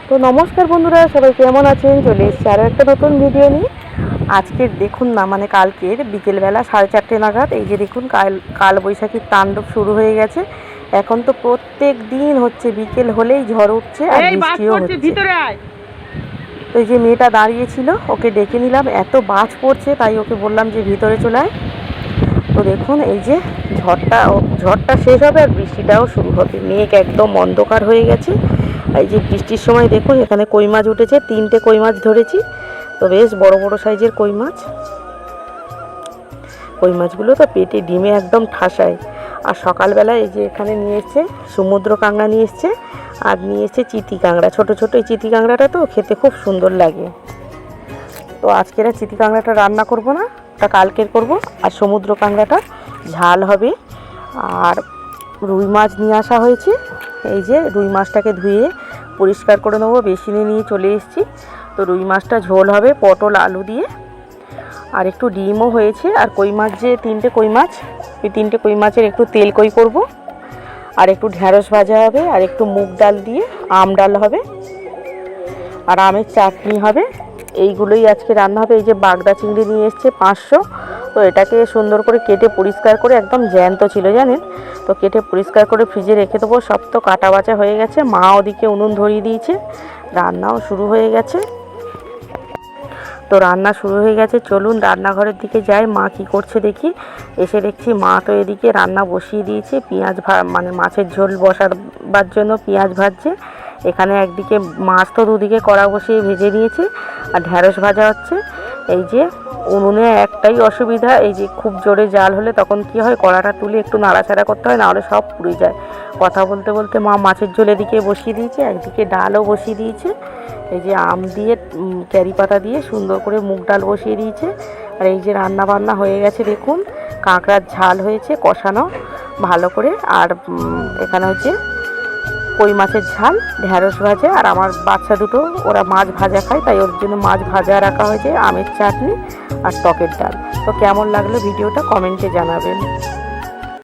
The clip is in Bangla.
তো নমস্কার বন্ধুরা, সবাই কেমন আছেন? চলে এসেছি আরও একটা নতুন ভিডিও নিয়ে। আজকের দেখুন না, মানে কালকের বিকেলবেলা 4:30 নাগাদ এই যে দেখুন কাল বৈশাখীর তাণ্ডব শুরু হয়ে গেছে। এখন তো প্রত্যেক দিন হচ্ছে, বিকেল হলেই ঝড় উঠছে আর বৃষ্টিও হচ্ছে। তো এই যে মেয়েটা দাঁড়িয়েছিল, ওকে ডেকে নিলাম, এত বাজ পড়ছে তাই ওকে বললাম যে ভিতরে চলে আয়। তো দেখুন এই যে ঝড়টা শেষ হবে আর বৃষ্টিটাও শুরু হবে। মেঘ একদম অন্ধকার হয়ে গেছে। এই যে বৃষ্টির সময় দেখুন এখানে কই মাছ উঠেছে, 3টে কই মাছ ধরেছি। তো বেশ বড় বড় সাইজের কই মাছগুলো তো পেটে ডিমে একদম ঠাসায়। আর সকালবেলা এই যে এখানে নিয়ে এসছে সমুদ্র কাঁকড়া, নিয়ে এসছে আর নিয়ে এসছে চিতি কাঁকড়া। ছোটো ছোটো এই চিতি কাঁকড়াটা তো খেতে খুব সুন্দর লাগে। তো আজকের আর চিতি কাঁকড়াটা রান্না করব না, ওটা কালকের করব। আর সমুদ্র কাঁকড়াটা ঝাল হবে। আর রুই মাছ নিয়ে আসা হয়েছে, এই যে রুই মাছটাকে ধুয়ে পরিষ্কার করে নেবো, বেসিনে নিয়ে চলে এসেছি। তো রুই মাছটা ঝোল হবে পটল আলু দিয়ে, আর একটু ডিমও হয়েছে। আর কই মাছ, যে 3টে কই মাছ, ওই 3টে কই মাছের একটু তেল কই করব, আর একটু ঢ্যাঁড়স ভাজা হবে, আর একটু মুগ ডাল দিয়ে আম ডাল হবে, আর আমের চাটনি হবে। এইগুলোই আজকে রান্না হবে। এই যে বাগদা চিংড়ি নিয়ে এসছে 500। তো এটাকে সুন্দর করে কেটে পরিষ্কার করে, একদম জ্যান্ত ছিল জানেন, তো কেটে পরিষ্কার করে ফ্রিজে রেখে দেবো। সব তো কাটা বাছা হয়ে গেছে, মা ওদিকে উনুন ধরিয়ে দিয়েছে, রান্নাও শুরু হয়ে গেছে। তো রান্না শুরু হয়ে গেছে, চলুন রান্নাঘরের দিকে যাই, মা কি করছে দেখি। এসে দেখছি মা তো এদিকে রান্না বসিয়ে দিয়েছে, মানে মাছের ঝোল বসাবার জন্য পেঁয়াজ ভাজছে। এখানে একদিকে মাছ তো দুদিকে কড়া বসিয়ে ভেজে নিয়েছে, আর ঢ্যাঁড়স ভাজা হচ্ছে। এই যে উনুনে একটাই অসুবিধা, এই যে খুব জোরে জাল হলে তখন কি হয়, কড়াটা তুলে একটু নাড়াচাড়া করতে হয়, নাহলে সব পুড়ে যায়। কথা বলতে বলতে মা মাছের ঝোল এদিকে বসিয়ে দিয়েছে, একদিকে ডালও বসিয়ে দিয়েছে। এই যে আম দিয়ে ক্যারি পাতা দিয়ে সুন্দর করে মুগ ডাল বসিয়ে দিয়েছে। আর এই যে রান্না বান্না হয়ে গেছে দেখুন, কাঁকড়ার ঝাল হয়েছে কষানো ভালো করে। আর এখানে হচ্ছে কই মাছের ঝাল, ঢ্যাঁড়স ভাজা, আর আমার বাচ্চা দুটো ওরা মাছ ভাজা খায়, তাই ওর জন্য মাছ ভাজা রাখা হয়েছে, আমের চাটনি আর টকের ডাল। তো কেমন লাগলো ভিডিওটা কমেন্টে জানাবেন।